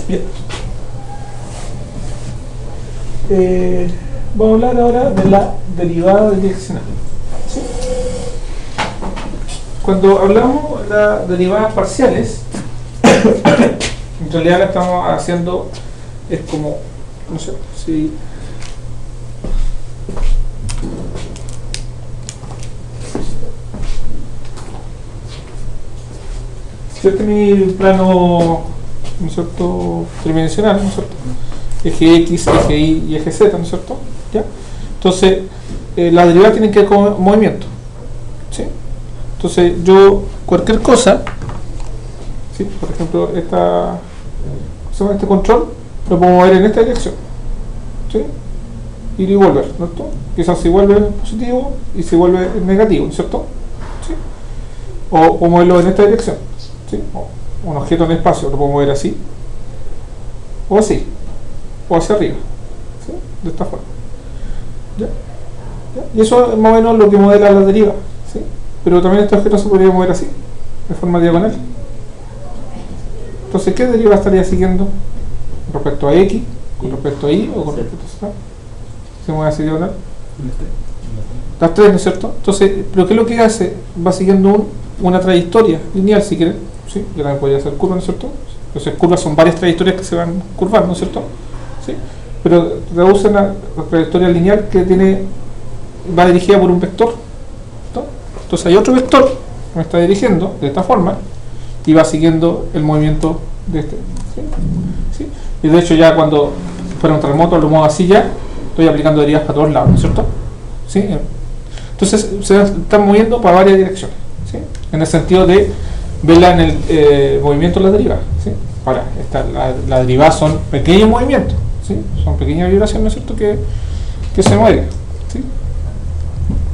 Bien. Vamos a hablar ahora de la derivada direccional. ¿Sí? Cuando hablamos de las derivadas parciales, en realidad la estamos haciendo, es como, no sé, si este es mi plano, ¿no es cierto?, tridimensional, ¿no es cierto?, eje X, eje Y y eje Z, ¿no es cierto? ¿Ya? Entonces, la derivada tiene que ver con movimiento, ¿sí? Entonces, yo, cualquier cosa, ¿sí?, por ejemplo, este control lo puedo mover en esta dirección, ¿sí?, ir y volver, ¿no es cierto? Quizás si vuelve positivo y si vuelve negativo, ¿no es cierto? ¿Sí? O moverlo en esta dirección, ¿sí? O un objeto en el espacio lo puedo mover así, o así, o hacia arriba, ¿sí?, de esta forma. ¿Ya? ¿Ya? Y eso es más o menos lo que modela la deriva, ¿sí? Pero también este objeto se podría mover así, de forma diagonal. Entonces, ¿qué deriva estaría siguiendo? ¿Con respecto a X, con respecto a Y o con respecto a Z? ¿Se mueve así diagonal? Las tres, ¿no es cierto? Entonces, ¿pero qué es lo que hace? Va siguiendo una trayectoria lineal, si quieren, ¿sí? Que también podría ser curva, ¿no es cierto? Entonces, curvas son varias trayectorias que se van curvando, ¿no es cierto? ¿Sí? Pero traducen la trayectoria lineal que va dirigida por un vector, ¿no? Entonces hay otro vector que me está dirigiendo de esta forma y va siguiendo el movimiento de este, ¿sí? ¿Sí? Y de hecho ya cuando fuera un terremoto lo muevo así, ya estoy aplicando derivas para todos lados, ¿no es cierto? ¿Sí? Entonces se están moviendo para varias direcciones, ¿sí? En el sentido de verla en el movimiento de la derivada, ¿sí? Ahora, la derivada son pequeños movimientos, ¿sí? Son pequeñas vibraciones, ¿no es cierto?, que se mueven, ¿sí?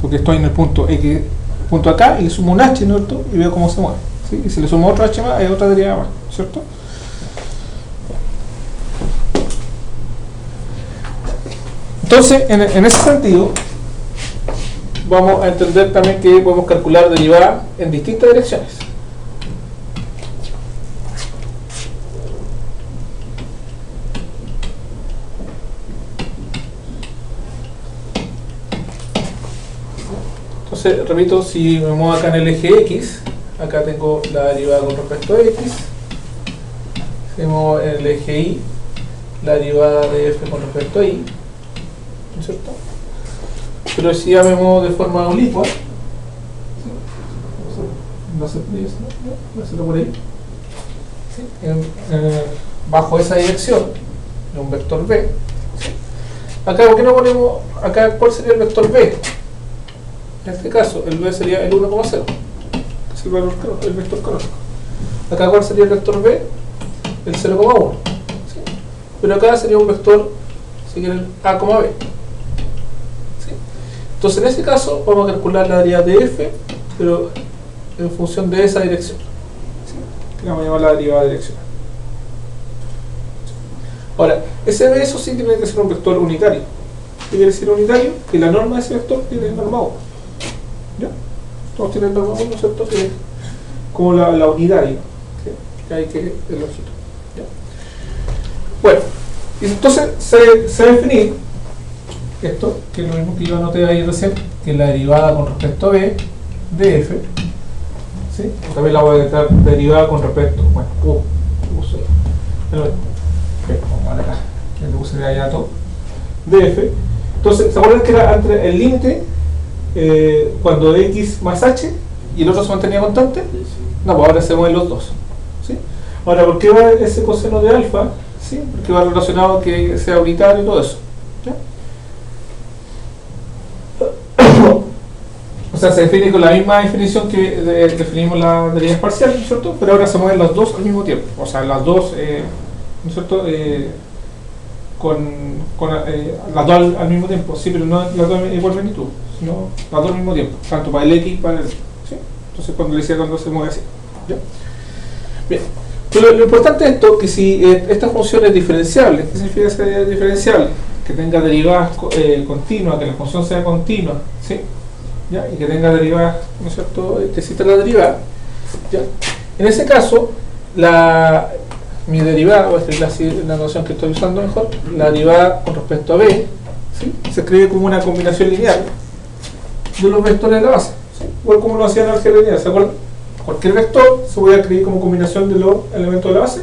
Porque estoy en el punto X, punto acá, y le sumo un H, ¿no es cierto?, y veo cómo se mueve, ¿sí? Y si le sumo otro H más, hay otra derivada más, ¿cierto? Entonces, en ese sentido, vamos a entender también que podemos calcular derivadas en distintas direcciones. Entonces, repito, si me muevo acá en el eje X, acá tengo la derivada con respecto a X. Si me muevo en el eje Y, la derivada de F con respecto a Y, ¿no es cierto? Pero si ya me muevo de forma oblicua, no sé por ahí, ¿sí?, bajo esa dirección, en un vector B, ¿sí? Acá, ¿por qué no ponemos acá cuál sería el vector B? En este caso, el B sería el 1,0, que es el vector canónico. Acá, ¿cuál sería el vector B? El 0,1, ¿sí? Pero acá sería un vector, si quieren, A, B. ¿Sí? Entonces, en este caso, vamos a calcular la derivada de F, pero en función de esa dirección, ¿sí? Que la vamos a llamar la derivada direccional. Ahora, ese B, eso sí tiene que ser un vector unitario. ¿Qué quiere decir unitario? Que la norma de ese vector tiene norma 1. ¿Ya? Todos tienen norma 1, ¿no es cierto? Que es como la unidad, ¿sí?, que hay que elegir. ¿Ya? Bueno, y entonces se definir esto, que es lo mismo que yo anoté ahí recién, que es la derivada con respecto a B de F, ¿sí? También la voy a dejar derivada con respecto, bueno, vamos a ver acá, le puse allá todo, de F. Entonces, ¿se acuerdan que era entre el límite cuando X más H y el otro se mantenía constante? No, pues ahora se mueven los dos, ¿sí? Ahora, ¿por qué va ese coseno de alfa? ¿Sí? Porque va relacionado que sea unitario y todo eso, ¿ya? O sea, se define con la misma definición que definimos la derivada parcial, ¿no es cierto? Pero ahora se mueven las dos al mismo tiempo, o sea, las dos, ¿no es cierto?, con las dos al mismo tiempo, sí, pero no las dos en igual magnitud, sino las dos al mismo tiempo, tanto para el X y para el Y, ¿sí? Entonces, cuando se mueve así, ¿ya? Bien, pero lo importante es esto, que si esta función es diferenciable, ¿qué significa ser diferenciable? Que tenga derivadas continuas, que la función sea continua, ¿sí? ¿Ya? Y que tenga derivadas, ¿no es cierto?, que exista la derivada, ¿ya? En ese caso, mi derivada, voy a escribirla así en la noción que estoy usando mejor, la derivada con respecto a b, ¿sí? Se escribe como una combinación lineal de los vectores de la base, ¿sí? Igual como lo hacía en álgebra lineal, ¿se acuerdan? Cualquier vector se puede escribir como combinación de los elementos de la base,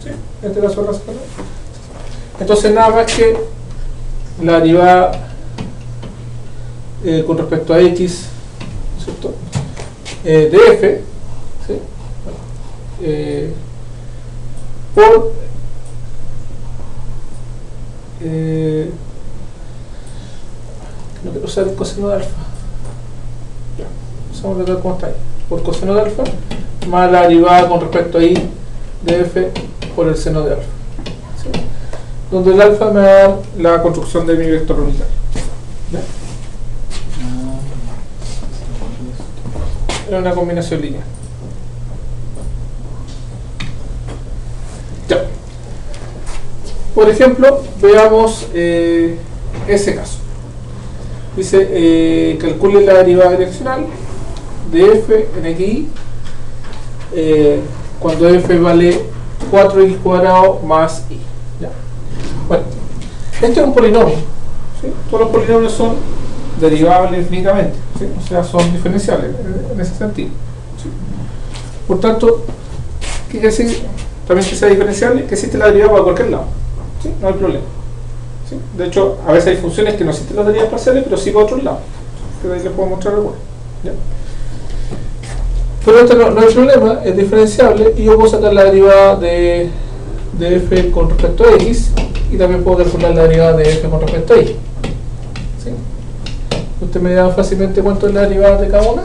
¿sí? En este caso la base. Entonces nada más que la derivada con respecto a x, ¿cierto? De f, ¿sí? Por no quiero usar el coseno de alfa, ya, vamos a ver cómo está ahí, por coseno de alfa más la derivada con respecto a y de f por el seno de alfa, ¿sí? Donde el alfa me va a dar la construcción de mi vector unitario, ¿ya? Era una combinación lineal. Ya. Por ejemplo, veamos ese caso. Dice, calcule la derivada direccional de f en xy cuando f vale 4x cuadrado más y. ¿Ya? Bueno, este es un polinomio, ¿sí? Todos los polinomios son derivables infinitivamente, ¿sí? O sea, son diferenciables en ese sentido, ¿sí? Por tanto, ¿qué quiere decir? También que sea diferenciable, que existe la derivada para cualquier lado, ¿sí? No hay problema, ¿sí? De hecho, a veces hay funciones que no existen las derivadas parciales, pero sí para otros lados, que de ahí les puedo mostrar algunas, ¿ya? Pero esto no hay problema, es diferenciable y yo puedo sacar la derivada de f con respecto a x y también puedo calcular la derivada de f con respecto a y. ¿Sí? ¿Usted me da fácilmente cuánto es la derivada de cada una?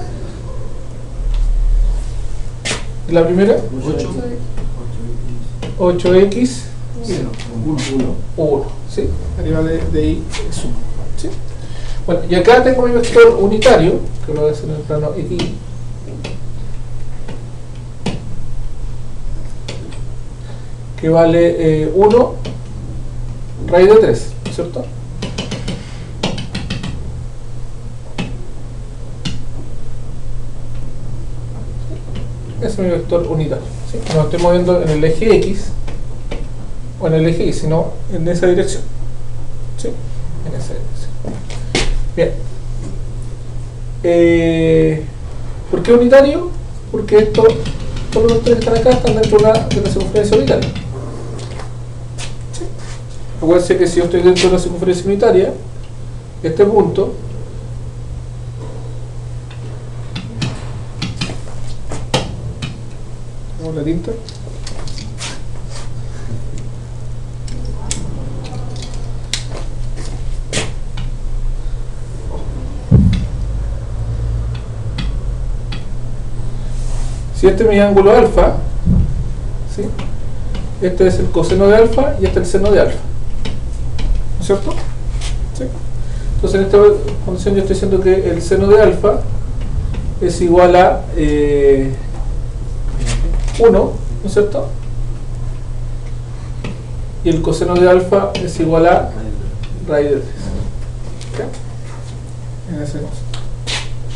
La primera, 8x 1. ¿Sí? La derivada de y es 1. ¿Sí? Bueno, y acá tengo mi vector unitario, que lo voy a hacer en el plano x, que vale 1 raíz de 3, ¿cierto? Ese es mi vector unitario, ¿sí? No estoy moviendo en el eje X o en el eje Y, sino en esa dirección, ¿sí? En esa dirección. Bien. ¿Por qué unitario? Porque todos los vectores que están acá están dentro de la circunferencia unitaria. ¿Sí? Acuérdense que si yo estoy dentro de la circunferencia unitaria, este punto la tinta. Si este es mi ángulo alfa, ¿sí? Este es el coseno de alfa y este es el seno de alfa, ¿no es cierto? ¿Sí? Entonces en esta condición yo estoy diciendo que el seno de alfa es igual a 1, ¿no es cierto? Y el coseno de alfa es igual a raíz de 3. ¿Okay? En ese caso.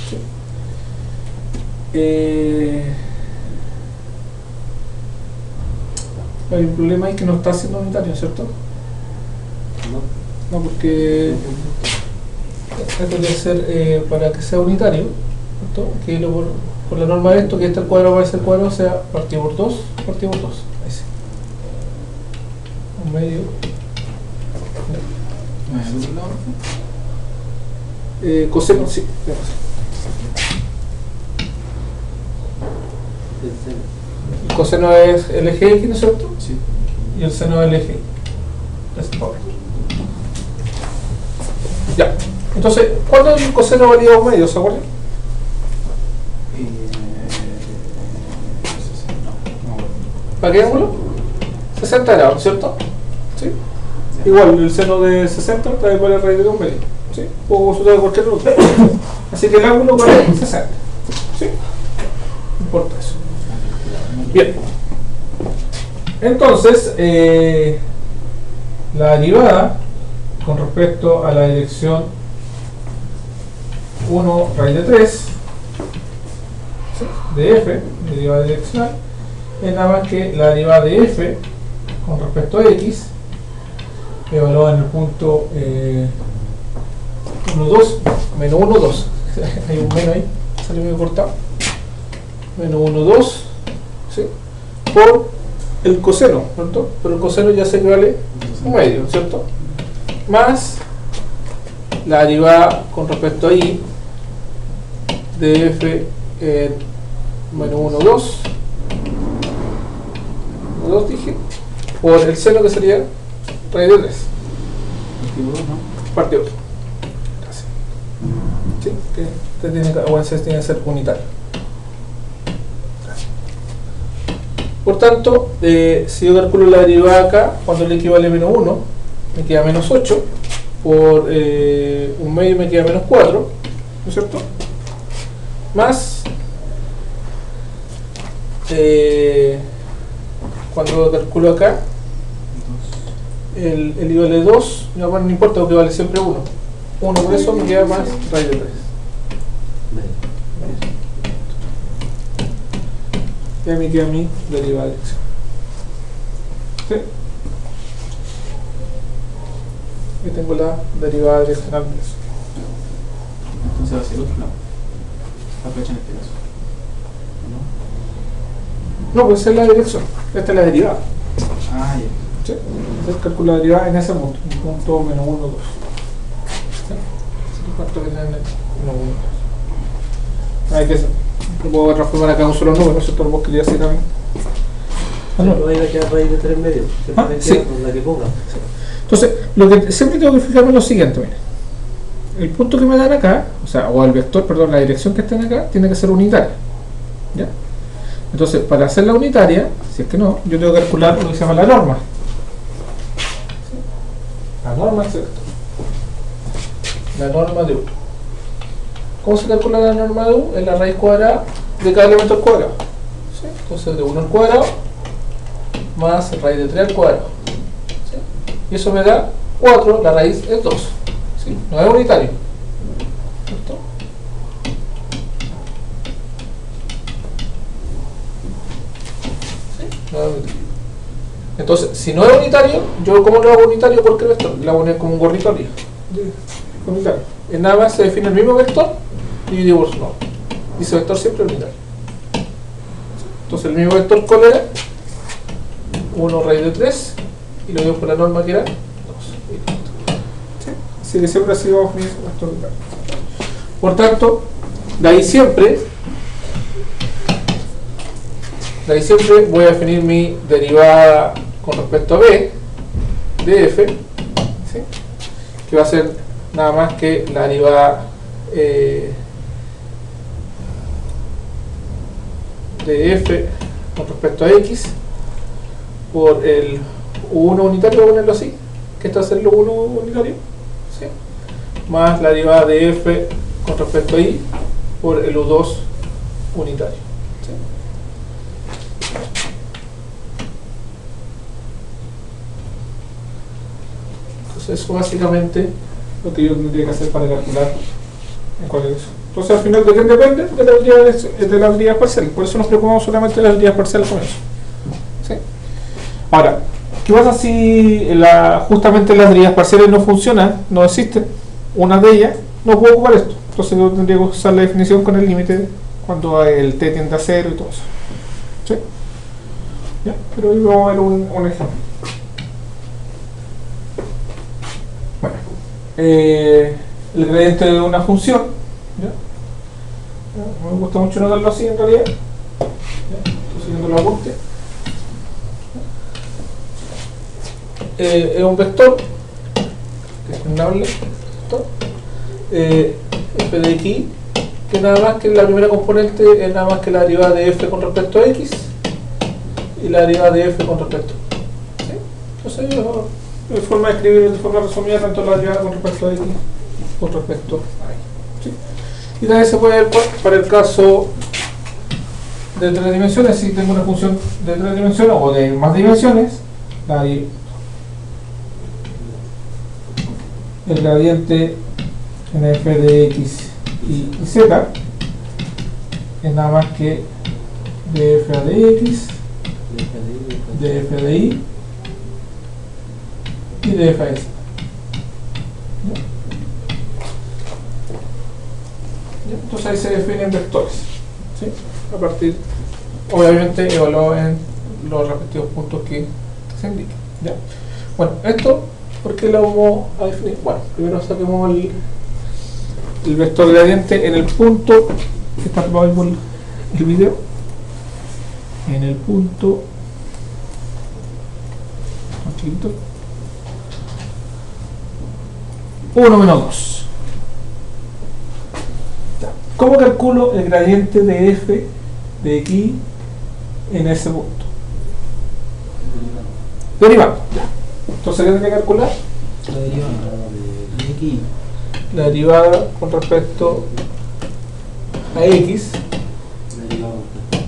¿Sí? Hay un problema ahí que no está siendo unitario, ¿cierto? No, porque esto debe ser para que sea unitario, ¿cierto? Que por la norma de esto, que este al cuadrado va a ser el cuadrado, o sea, partido por 2, ahí sí. Un medio. Coseno, sí. El coseno es el eje X, ¿no es cierto? Sí. Y el seno es el eje Y. Ya. Entonces, ¿cuándo el coseno valía un medio? ¿Se acuerdan? ¿Para qué ángulo? 60 grados, ¿cierto? ¿Sí? Igual, el seno de 60 trae para la raíz de un medio, ¿sí? O resulta de cualquier otro. Así que el ángulo vale 60, ¿sí? No importa eso. Bien. Entonces, la derivada con respecto a la dirección 1 raíz de 3, ¿sí? De f, derivada direccional, es nada más que la derivada de f con respecto a x evaluada en el punto 1, 2, menos 1, 2. Hay un menos ahí, salió medio cortado. Menos 1, 2, ¿sí? Por el coseno, ¿cierto? Pero el coseno ya se equivale a un medio, ¿cierto? Más la derivada con respecto a y de f en menos 1, 2, 1, 2 dije, por el seno que sería raíz de 3. Partido 2. Gracias. Sí, que tiene que ser unitario. Por tanto, si yo calculo la derivada acá, cuando le equivale a menos 1, me queda menos 8, por un medio me queda menos 4, ¿no es cierto? Más, cuando calculo acá, el I vale 2, no importa porque vale siempre 1. 1 por eso me queda más raíz de 3. Y ahí me queda mi derivada de dirección. ¿Sí? Y tengo la derivada direccional de eso. Entonces va a ser otro lado. La flecha en este caso. ¿No? No, pues esa es la dirección. Esta es la derivada. Ah, ya. ¿Sí? Entonces calculo la derivada en ese punto. Un punto menos 1, 2. ¿Sí? ¿Cuánto que tiene menos 1, 2? Hay que lo puedo transformar acá en un solo número, ¿no es cierto? Lo vos querías decir también. No va a ir a quedar raíz de 3 medios. Sí. Con la que ponga. Entonces, lo que siempre tengo que fijarme es lo siguiente, miren. El punto que me dan acá, o el vector, perdón, la dirección que está acá, tiene que ser unitaria. ¿Ya? Entonces, para hacerla unitaria, si es que no, yo tengo que calcular lo que se llama la norma. ¿Sí? La norma es esto. La norma de U. ¿Cómo se calcula la norma de U? Es la raíz cuadrada de cada elemento al cuadrado. ¿Sí? Entonces, de 1 al cuadrado más raíz de 3 al cuadrado. ¿Sí? Y eso me da 4, la raíz es 2. ¿Sí? No es unitario. ¿Listo? ¿Sí? No es unitario. Entonces, si no es unitario, yo como lo hago unitario, ¿por qué vector? Lo hago como un gorrito arriba. Unitario. En nada más se define el mismo vector y dividido por su norma. Y ese vector siempre es unitario. Entonces el mismo vector, ¿cuál era? 1 raíz de 3 y lo digo por la norma que era 2. ¿Sí? Así que siempre ha sido un vector unitario. Por tanto, de ahí siempre voy a definir mi derivada con respecto a b de f, ¿sí? Que va a ser nada más que la derivada de f con respecto a x por el u1 unitario, voy a ponerlo así, que esto va a ser el u1 unitario, ¿sí? Más la derivada de f con respecto a y por el u2 unitario, ¿sí? Entonces eso básicamente lo que yo tendría que hacer para calcular en cualquier caso. Entonces al final, ¿de qué depende? De las derivas parciales. Por eso nos preocupamos solamente de las derivas parciales con eso. ¿Sí? Ahora, ¿qué pasa si justamente las derivas parciales no funcionan, no existen? Una de ellas no puedo ocupar esto. Entonces yo tendría que usar la definición con el límite cuando el t tiende a 0 y todo eso. ¿Sí? ¿Ya? Pero hoy vamos a ver un ejemplo. Bueno, el gradiente de una función, ¿ya? Me gusta mucho notarlo así en realidad, ¿ya? Estoy siguiendo los apuntes. Es un vector que es combinable, f de x, que nada más que la primera componente es nada más que la derivada de f con respecto a x y la derivada de f con respecto, ¿sí? Entonces de forma de escribir de forma resumida tanto la derivada con respecto a x con respecto a y. ¿Sí? Y también se puede ver para el caso de 3 dimensiones, si tengo una función de 3 dimensiones o de más dimensiones, el gradiente en f de x y z es nada más que df a de x de f de i y de f de s. Entonces ahí se definen vectores, ¿sí? A partir, obviamente, evaluado en los respectivos puntos que se indiquen, ¿ya? Bueno, esto, ¿por qué lo vamos a definir? Bueno, primero saquemos el vector gradiente en el punto que está probado por el video, en el punto chiquito 1 menos 2. ¿Cómo calculo el gradiente de f de x en ese punto? Derivando, ya. Entonces, ¿qué tengo que calcular? La derivada de x. La derivada con respecto a x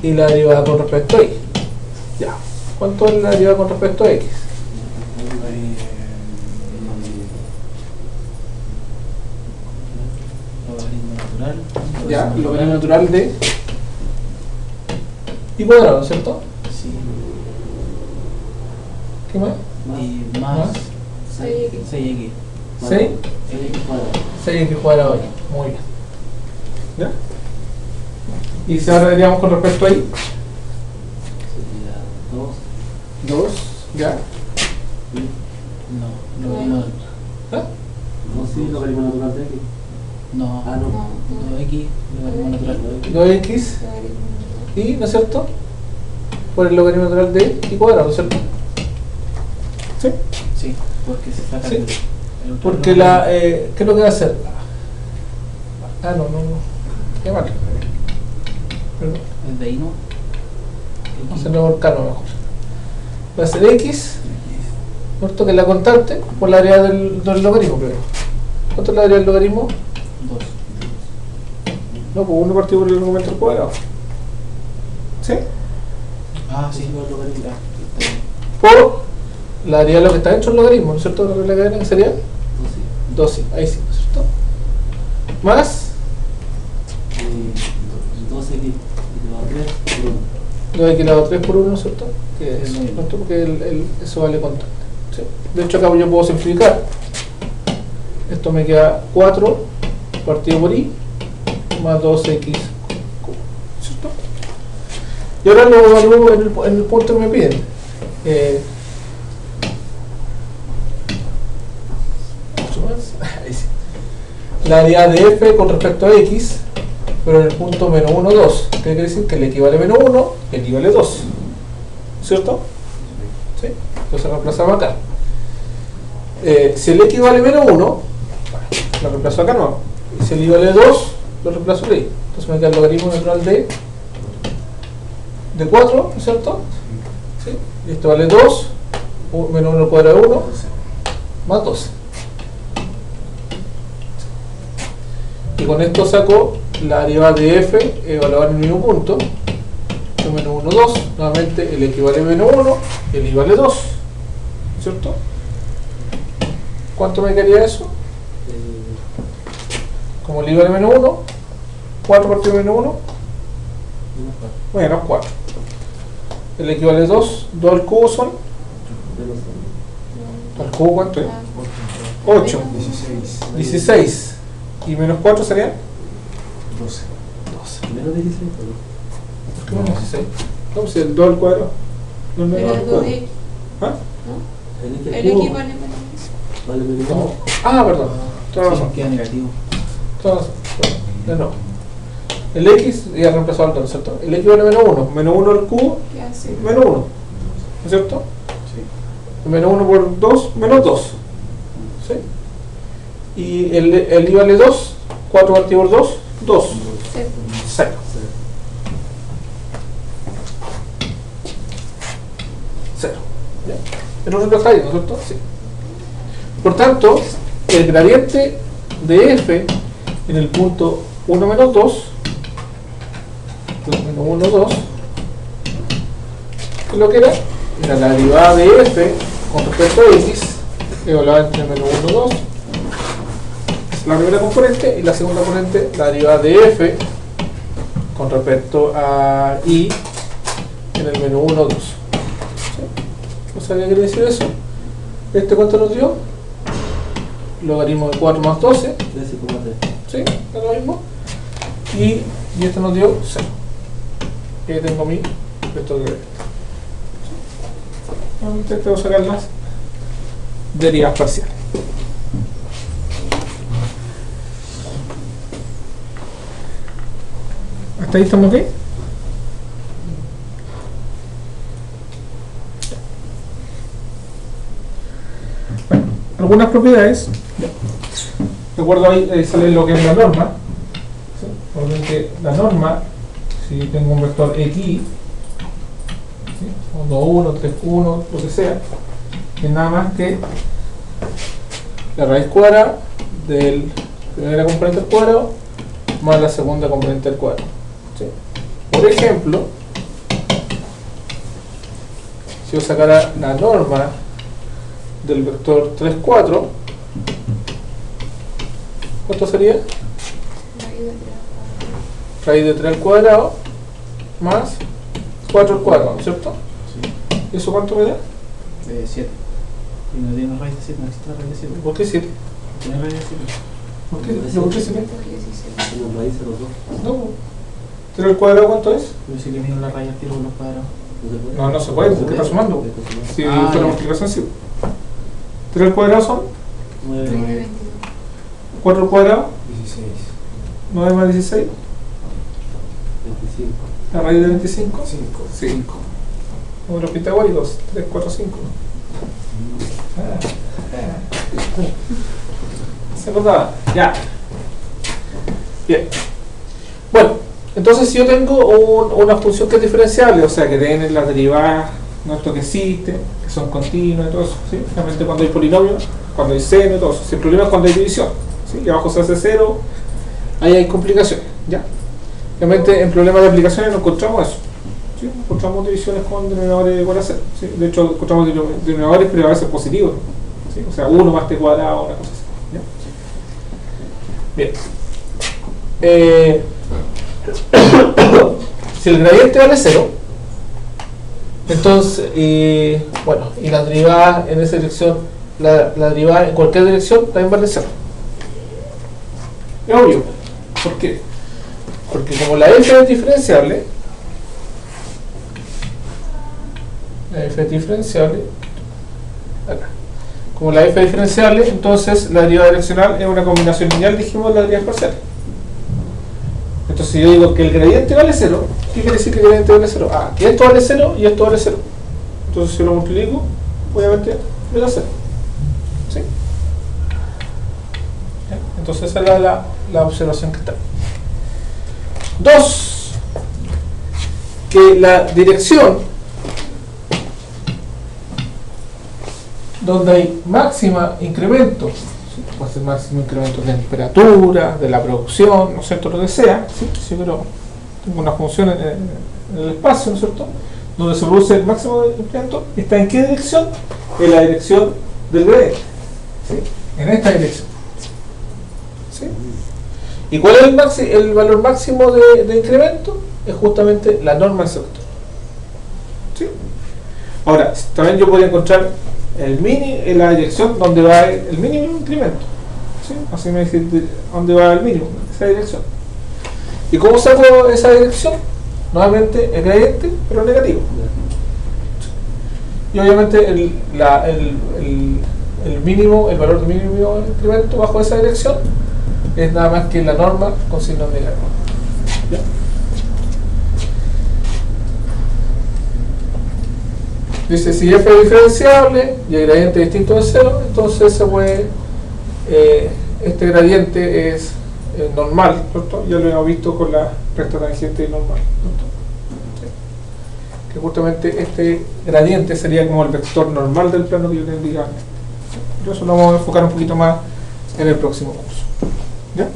y la derivada con respecto a y. Ya. ¿Cuánto es la derivada con respecto a x? Logaritmo natural. Ya, el logaritmo natural de y cuadrado, ¿no es cierto? Sí. ¿Qué más? Y más 6x. 6x. 6. 6x cuadrado. 6x cuadrado. Muy bien. ¿Ya? Y si ahora diríamos con respecto a y, Sería 2. 2, ¿ya? No, logaritmo. ¿Ah? No, sí, logaritmo natural de x. No. Ah, no. 2x, logaritmo natural. 2x y, ¿no es cierto? Por el logaritmo natural de y cuadrado, ¿no es cierto? ¿Sí? Sí, porque se saca Sí. el otro Porque logaritmo. la, ¿qué es lo que va a hacer? Ah, no. Qué mal. Perdón. El de I no. Vamos a hacerlo por K mejor. Va a ser x, ¿cierto? Que es la constante por la área del logaritmo primero. ¿Cuánto es la área del logaritmo? 2. No, pues 1 partido por el argumento al cuadrado. ¿Sí? Ah, sí, Sí, el logaritmo. ya. Está bien. Por la área de lo que está dentro del logaritmo, ¿no es cierto? La regla cadena que sería No, sí. 12, ahí sí, ¿no es cierto? Más 12x elevado a 3 por 1. 2x elevado a 3 por 1, ¿no es cierto? Que es, Sí, muy bien. ¿no? Porque eso vale constante. ¿Sí? De hecho, acá yo puedo simplificar. Esto me queda 4 partido por y más 2x, ¿cierto? Y ahora lo evalúo en el punto que me piden. Mucho más. Ahí sí. La derivada de f con respecto a x, pero en el punto menos 1, 2. ¿Qué quiere decir? Que el x vale menos 1 y el y vale 2. ¿Cierto? ¿Sí? Entonces reemplazamos acá. Si el x vale menos 1, bueno, lo reemplazo acá no. Y si el y vale 2, lo reemplazo ahí. Entonces me queda el logaritmo natural de 4, ¿no es cierto? ¿Sí? Y esto vale 2, menos 1 al cuadrado de 1, más 12. Y con esto saco la derivada de f evaluada en el mismo punto. Menos 1, 2. Nuevamente el x vale menos 1 y el y vale 2. ¿Cierto? ¿Cuánto me quedaría eso? Como el y vale menos 1, 4 partido menos 1, bueno, 4. El x vale 2, 2 al cubo son. ¿Al cubo cuánto es? 8. 16. ¿Y menos 4 serían? 12. 12. Menos 16. ¿Por qué menos 16? No, pues el 2 al cuadrado. No, no, Pero al el cuadrado. 2x, ¿Ah? ¿no? El El x al x cubo vale menos. vale menos No. 1. Ah, perdón. Toda razón. Sí, queda negativo. Toda razón. De nuevo. El x ya reemplazado al 2, ¿cierto? El x vale menos 1. Menos 1 al cubo, ¿Qué hace? menos 1. ¿No es cierto? Sí. Menos 1 por 2, menos 2. ¿Sí? Y el y vale 2. 4 partido por 2, 2. 0. 0. ¿Ya? El otro está ahí, ¿no es cierto? Sí. Por tanto, el gradiente de f en el punto 1 menos 2, menos 1, 2, ¿qué es lo que era? Era la derivada de f con respecto a x, evaluada entre menos 1, 2, es la primera componente, y la segunda componente, la derivada de f con respecto a y en el menos 1, 2. O sea, ¿qué quiere decir eso? ¿Este cuánto nos dio? Logaritmo de 4 más 12. 13,3. ¿Sí? Es lo mismo. Y este nos dio 0. Y ahí tengo mi vector de gradiente. Nuevamente tengo que sacar las derivadas parciales. ¿Hasta ahí estamos ok? Bueno, algunas propiedades. Recuerdo ahí sale lo que es la norma. ¿Sí? Obviamente la norma, si tengo un vector x, ¿sí? 1, 1, 3, 1, lo que sea, es nada más que la raíz cuadrada del primera componente al cuadrado más la segunda componente al cuadrado. ¿Sí? Por ejemplo, si yo sacara la norma del vector 3, 4, ¿cuánto sería? Raíz de 3 al cuadrado más 4 al cuadrado, ¿no es cierto? Sí. ¿Y eso cuánto me da? 7. Y no tiene raíz de 7, no existe la raíz de 7. ¿Por qué 7? Tiene raíz de 7. ¿Por qué 7? Tenemos raíz de los dos. No. 3 al cuadrado ¿cuánto es? Yo sí que mido la raíz al tiro con los cuadrados. No, no se puede, porque está sumando. Si Ah, fuera ya. multiplicación, sí. 3 al cuadrado son 9. 4 al cuadrado, 16. 9 más 16, 25. la raíz de 25. 5. 5. Números pitagóricos, 3, 4, 5. ¿Se acordaba? Ya. Bien. Bueno, entonces si yo tengo una función que es diferenciable, o sea que tiene las derivadas, no esto que existe, que son continuas y todo eso, ¿sí? Realmente cuando hay polinomio, cuando hay seno y todo eso. Si el problema es cuando hay división, ¿sí? Y abajo se hace 0, ahí hay complicaciones, ¿ya? Realmente en problemas de aplicaciones no encontramos eso. ¿Sí? Encontramos divisiones con denominadores igual a 0. ¿Sí? De hecho, encontramos denominadores, pero a veces positivos. ¿Sí? O sea, 1 más t cuadrado, una cosa así. ¿Ya? Bien. Si el gradiente vale 0, entonces, bueno, y la derivada en esa dirección, la derivada en cualquier dirección también vale 0. Es obvio. ¿Por qué? Porque como la f es diferenciable, acá. Como la f es diferenciable, entonces la derivada direccional es una combinación lineal, dijimos, de las derivadas parciales. Entonces si yo digo que el gradiente vale 0, ¿qué quiere decir que el gradiente vale 0? Ah, que esto vale 0 y esto vale 0. Entonces si lo multiplico, obviamente me da 0. ¿Sí? ¿Ya? Entonces esa es la observación que está. 2. Que la dirección donde hay máxima incremento, ¿sí? Puede ser máximo incremento de temperatura, de la producción, ¿no es cierto? Lo que sea, ¿sí? Sí, pero tengo una función en el espacio, ¿no es cierto? Donde se produce el máximo de incremento, ¿está en qué dirección? En la dirección del gradiente, ¿sí? En esta dirección, ¿sí? ¿Y cuál es el valor máximo de incremento? Es justamente la norma del sector, ¿sí? Ahora, también yo podría encontrar en la dirección donde va el mínimo incremento, ¿sí? Así me dice dónde va el mínimo, esa dirección. ¿Y cómo saco esa dirección? Nuevamente el gradiente, pero negativo. Y obviamente el mínimo, el valor de mínimo incremento bajo esa dirección es nada más que la norma con signo negativo. ¿Ya? Dice, si f es diferenciable y el gradiente es distinto de 0, entonces se puede, este gradiente es normal, ¿cierto? Ya lo hemos visto con la recta tangente normal, ¿cierto? Sí. Que justamente este gradiente sería como el vector normal del plano que yo te indicaba. Pero eso lo vamos a enfocar un poquito más en el próximo curso. ¿Ya?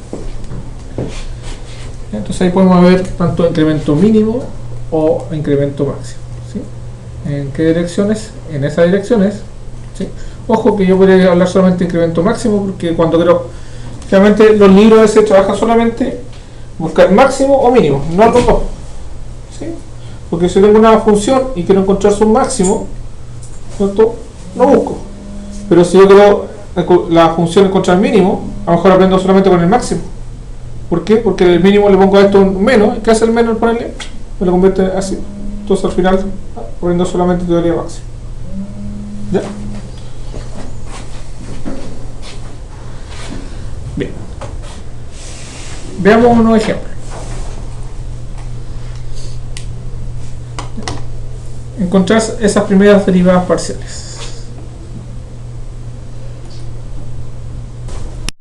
Entonces ahí podemos ver tanto incremento mínimo o incremento máximo. ¿Sí? ¿En qué direcciones? En esas direcciones. ¿Sí? Ojo que yo podría hablar solamente de incremento máximo porque cuando quiero, realmente los libros ese trabajan solamente buscar máximo o mínimo, no los dos. ¿Sí? Porque si tengo una función y quiero encontrar su máximo, ¿cierto? No busco. Pero si yo quiero la función encontrar mínimo, a lo mejor aprendo solamente con el máximo. ¿Por qué? Porque el mínimo le pongo a esto un menos. ¿Qué hace el menos al ponerle? Me lo convierte así. Entonces al final aprendo solamente teoría máxima. ¿Ya? Bien. Veamos unos ejemplos. Encontrar esas primeras derivadas parciales.